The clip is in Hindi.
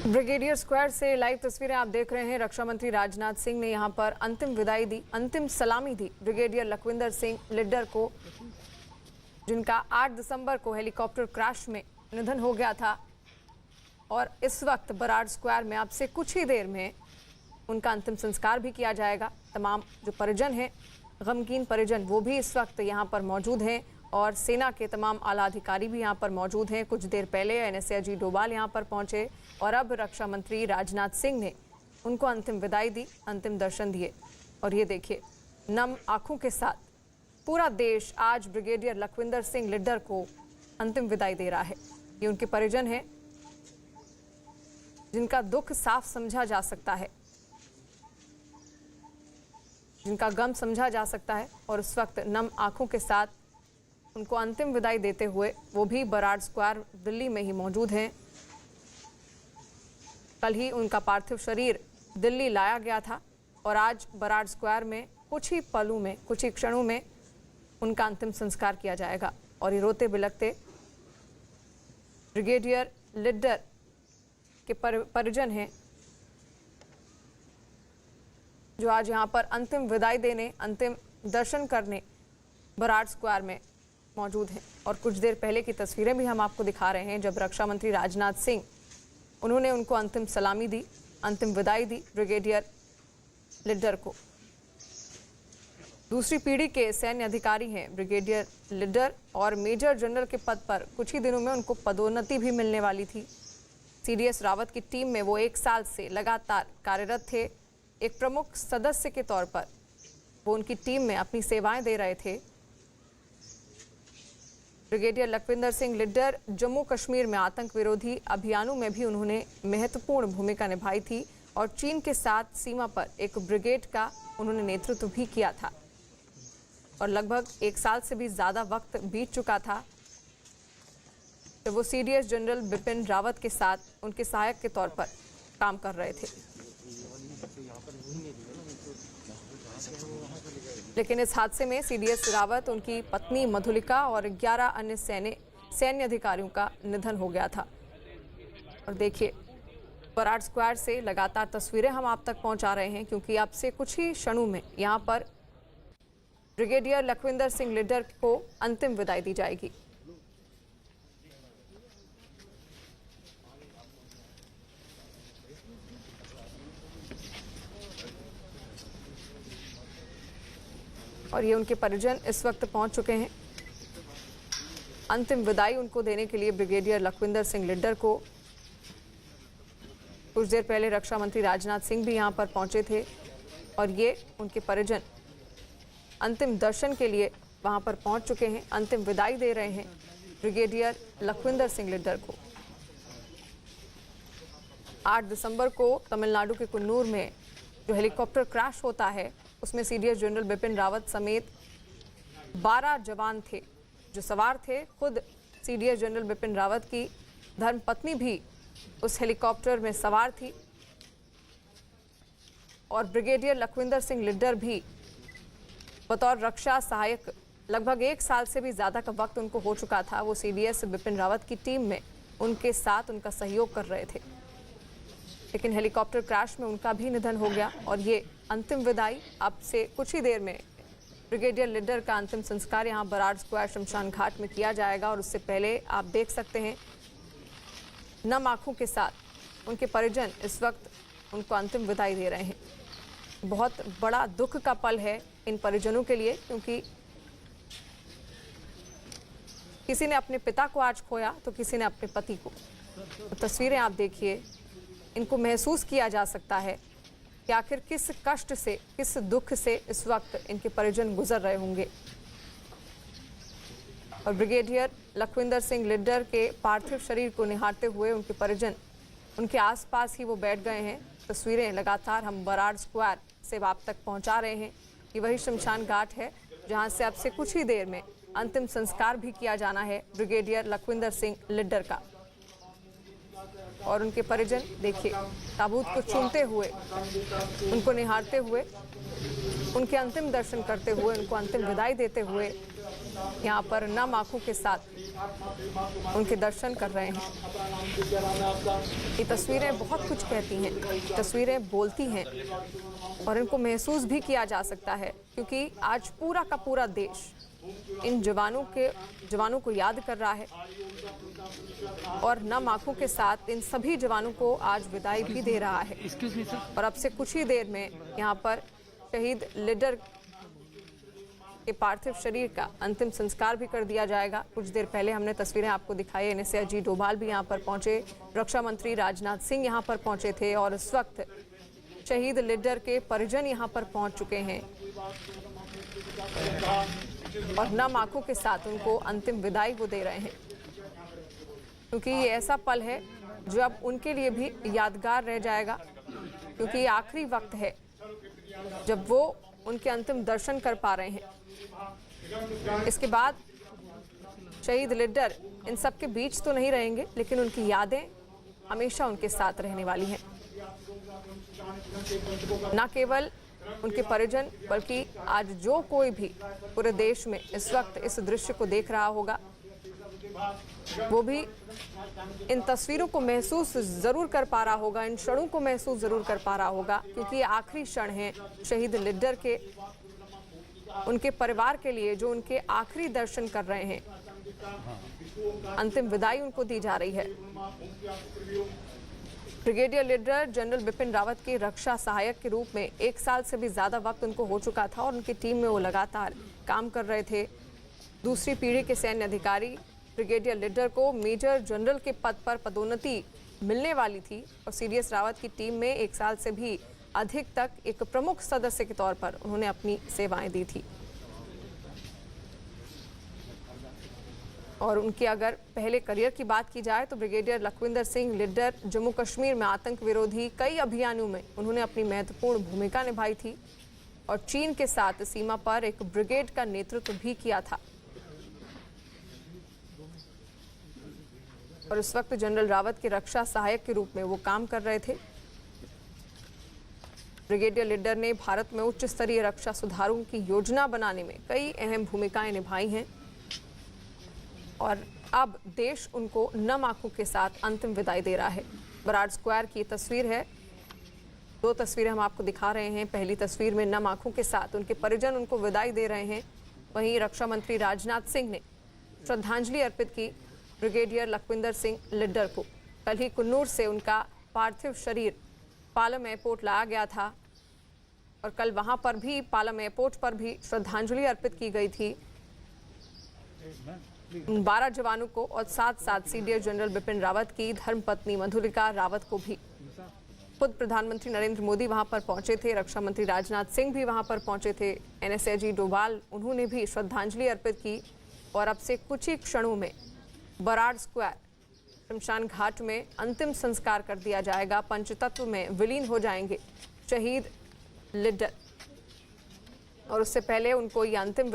ब्रिगेडियर स्क्वायर से लाइव तस्वीरें आप देख रहे हैं। रक्षा मंत्री राजनाथ सिंह ने यहां पर अंतिम विदाई दी, अंतिम सलामी दी ब्रिगेडियर लखविंदर सिंह लिड्डर को, जिनका 8 दिसंबर को हेलीकॉप्टर क्रैश में निधन हो गया था। और इस वक्त बराड़ स्क्वायर में आपसे कुछ ही देर में उनका अंतिम संस्कार भी किया जाएगा। तमाम जो परिजन हैं, गमगीन परिजन, वो भी इस वक्त यहाँ पर मौजूद हैं और सेना के तमाम आला अधिकारी भी यहाँ पर मौजूद हैं। कुछ देर पहले एनएसए अजीत डोभाल यहाँ पर पहुँचे और अब रक्षा मंत्री राजनाथ सिंह ने उनको अंतिम विदाई दी, अंतिम दर्शन दिए। और ये देखिए, नम आंखों के साथ पूरा देश आज ब्रिगेडियर लखविंदर सिंह लिड्डर को अंतिम विदाई दे रहा है। ये उनके परिजन हैं जिनका दुख साफ समझा जा सकता है, जिनका गम समझा जा सकता है। और इस वक्त नम आंखों के साथ उनको अंतिम विदाई देते हुए वो भी बराड़ स्क्वायर दिल्ली में ही मौजूद हैं। कल ही उनका पार्थिव शरीर दिल्ली लाया गया था और आज बराड़ स्क्वायर में कुछ ही पलों में, कुछ ही क्षणों में उनका अंतिम संस्कार किया जाएगा। और ये रोते बिलखते ब्रिगेडियर लिड्डर के परिजन हैं जो आज यहाँ पर अंतिम विदाई देने, अंतिम दर्शन करने बराड़ स्क्वायर में मौजूद हैं। और कुछ देर पहले की तस्वीरें भी हम आपको दिखा रहे हैं जब रक्षा मंत्री राजनाथ सिंह उन्होंने उनको अंतिम सलामी दी, अंतिम विदाई दी ब्रिगेडियर लिड्डर को। दूसरी पीढ़ी के सैन्य अधिकारी हैं ब्रिगेडियर लिड्डर और मेजर जनरल के पद पर कुछ ही दिनों में उनको पदोन्नति भी मिलने वाली थी। सीडीएस रावत की टीम में वो 1 साल से लगातार कार्यरत थे। एक प्रमुख सदस्य के तौर पर वो उनकी टीम में अपनी सेवाएं दे रहे थे। ब्रिगेडियर लखविंदर सिंह लिड्डर जम्मू कश्मीर में आतंक विरोधी अभियानों में भी उन्होंने महत्वपूर्ण भूमिका निभाई थी और चीन के साथ सीमा पर एक ब्रिगेड का उन्होंने नेतृत्व भी किया था। और लगभग 1 साल से भी ज़्यादा वक्त बीत चुका था जब वो सीडीएस जनरल बिपिन रावत के साथ उनके सहायक के तौर पर काम कर रहे थे। लेकिन इस हादसे में सीडीएस रावत, उनकी पत्नी मधुलिका और 11 अन्य सैन्य अधिकारियों का निधन हो गया था। और देखिए, बराड़ स्क्वायर से लगातार तस्वीरें हम आप तक पहुंचा रहे हैं क्योंकि आपसे कुछ ही क्षणों में यहां पर ब्रिगेडियर लखविंदर सिंह लिड्डर को अंतिम विदाई दी जाएगी। और ये उनके परिजन इस वक्त पहुंच चुके हैं। अंतिम विदाई उनको देने के लिए ब्रिगेडियर लखविंदर सिंह लिड्डर को कुछ देर पहले रक्षा मंत्री राजनाथ सिंह भी यहां पर पहुंचे थे और ये उनके परिजन अंतिम दर्शन के लिए वहां पर पहुंच चुके हैं। अंतिम विदाई दे रहे हैं ब्रिगेडियर लखविंदर सिंह लिड्डर को। 8 दिसंबर को तमिलनाडु के कुन्नूर में जो हेलीकॉप्टर क्रैश होता है उसमें सीडीएस जनरल बिपिन रावत समेत 12 जवान थे जो सवार थे। खुद सीडीएस जनरल बिपिन रावत की धर्मपत्नी भी उस हेलीकॉप्टर में सवार थी और ब्रिगेडियर लखविंदर सिंह लिड्डर भी बतौर रक्षा सहायक लगभग 1 साल से भी ज़्यादा का वक्त उनको हो चुका था। वो सीडीएस बिपिन रावत की टीम में उनके साथ उनका सहयोग कर रहे थे। लेकिन हेलीकॉप्टर क्रैश में उनका भी निधन हो गया और ये अंतिम विदाई अब से कुछ ही देर में ब्रिगेडियर लिड्डर का अंतिम संस्कार यहाँ बराड़ स्क्वायर शमशान घाट में किया जाएगा। और उससे पहले आप देख सकते हैं नम आंखों के साथ उनके परिजन इस वक्त उनको अंतिम विदाई दे रहे हैं। बहुत बड़ा दुख का पल है इन परिजनों के लिए क्योंकि किसी ने अपने पिता को आज खोया तो किसी ने अपने पति को। तो तस्वीरें आप देखिए, इनको महसूस किया जा सकता है कि आखिर किस कष्ट से, किस दुख से इस वक्त इनके परिजन गुजर रहे होंगे। और ब्रिगेडियर लखविंदर सिंह लिड्डर के पार्थिव शरीर को निहारते हुए उनके परिजन उनके आसपास ही वो बैठ गए हैं। तस्वीरें लगातार हम बराड़ स्क्वायर से आप तक पहुंचा रहे हैं। ये वही शमशान घाट है जहां से अब से कुछ ही देर में अंतिम संस्कार भी किया जाना है ब्रिगेडियर लखविंदर सिंह लिड्डर का। और उनके परिजन देखिए, ताबूत को चूमते हुए, उनको निहारते हुए, उनके अंतिम दर्शन करते हुए, उनको अंतिम विदाई देते हुए यहाँ पर नम आंखों के साथ उनके दर्शन कर रहे हैं। ये तस्वीरें बहुत कुछ कहती हैं, तस्वीरें बोलती हैं और इनको महसूस भी किया जा सकता है, क्योंकि आज पूरा का पूरा देश इन जवानों को याद कर रहा है और नम आंखों के साथ इन सभी जवानों को आज विदाई भी दे रहा है। और अब से कुछ ही देर में यहाँ पर शहीद लीडर के पार्थिव शरीर का अंतिम संस्कार भी कर दिया जाएगा। कुछ देर पहले हमने तस्वीरें आपको दिखाई, एनएसए अजीत डोभाल भी यहाँ पर पहुंचे, रक्षा मंत्री राजनाथ सिंह यहाँ पर पहुंचे थे और इस वक्त शहीद लीडर के परिजन यहाँ पर पहुंच चुके हैं और नम आंखों के साथ उनको अंतिम विदाई वो दे रहे हैं, क्योंकि ये ऐसा पल है जो अब उनके लिए भी यादगार रह जाएगा, क्योंकि ये आखिरी वक्त है जब वो उनके अंतिम दर्शन कर पा रहे हैं। इसके बाद शहीद लीडर इन सब के बीच तो नहीं रहेंगे, लेकिन उनकी यादें हमेशा उनके साथ रहने वाली हैं। न केवल उनके परिजन, बल्कि आज जो कोई भी पूरे देश में इस वक्त इस दृश्य को देख रहा होगा, वो भी इन तस्वीरों को महसूस जरूर कर पा रहा होगा, इन क्षणों को महसूस जरूर कर पा रहा होगा, क्योंकि ये आखिरी क्षण है शहीद लीडर के, उनके परिवार के लिए, जो उनके आखिरी दर्शन कर रहे हैं। अंतिम विदाई उनको दी जा रही है। Brigadier leader general Bipin Rawat के रक्षा सहायक के रूप में 1 साल से भी ज़्यादा वक्त उनको हो चुका था और उनकी टीम में वो लगातार काम कर रहे थे। दूसरी पीढ़ी के सैन्य अधिकारी ब्रिगेडियर लीडर को मेजर जनरल के पद पर पदोन्नति मिलने वाली थी और सीडीएस रावत की टीम में 1 साल से भी अधिक तक एक प्रमुख सदस्य के तौर पर उन्होंने अपनी सेवाएं दी थी। और उनके अगर पहले करियर की बात की जाए तो ब्रिगेडियर लखविंदर सिंह लीडर जम्मू कश्मीर में आतंक विरोधी कई अभियानों में उन्होंने अपनी महत्वपूर्ण भूमिका निभाई थी और चीन के साथ सीमा पर एक ब्रिगेड का नेतृत्व भी किया था। और इस वक्त जनरल रावत के रक्षा सहायक के रूप में वो काम कर रहे थे। ब्रिगेडियर लीडर ने भारत में उच्च स्तरीय रक्षा सुधारों की योजना बनाने में कई अहम भूमिकाएं निभाई हैं और अब देश उनको नम आंखों के साथ अंतिम विदाई दे रहा है। बराड़ स्क्वायर की तस्वीर है, 2 तस्वीरें हम आपको दिखा रहे हैं। पहली तस्वीर में नम आंखों के साथ उनके परिजन उनको विदाई दे रहे हैं, वहीं रक्षा मंत्री राजनाथ सिंह ने श्रद्धांजलि अर्पित की ब्रिगेडियर लखविंदर सिंह लीडर को। कल ही कुन्नूर से उनका पार्थिव शरीर पालम एयरपोर्ट लाया गया था और कल वहां पर भी पालम एयरपोर्ट पर भी श्रद्धांजलि अर्पित की गई थी 12 जवानों को और साथ साथ सीडीएस जनरल बिपिन रावत की धर्मपत्नी मधुलिका रावत को भी। खुद प्रधानमंत्री नरेंद्र मोदी वहां पर पहुंचे थे, रक्षा मंत्री राजनाथ सिंह भी वहां पर पहुंचे थे, एनएसए अजीत डोभाल उन्होंने भी श्रद्धांजलि अर्पित की। और अब से कुछ ही क्षणों में बराड़ स्क्वायर शमशान घाट में अंतिम संस्कार कर दिया जाएगा। पंचतत्व में विलीन हो जाएंगे शहीद लीडर और उससे पहले उनको ये अंतिम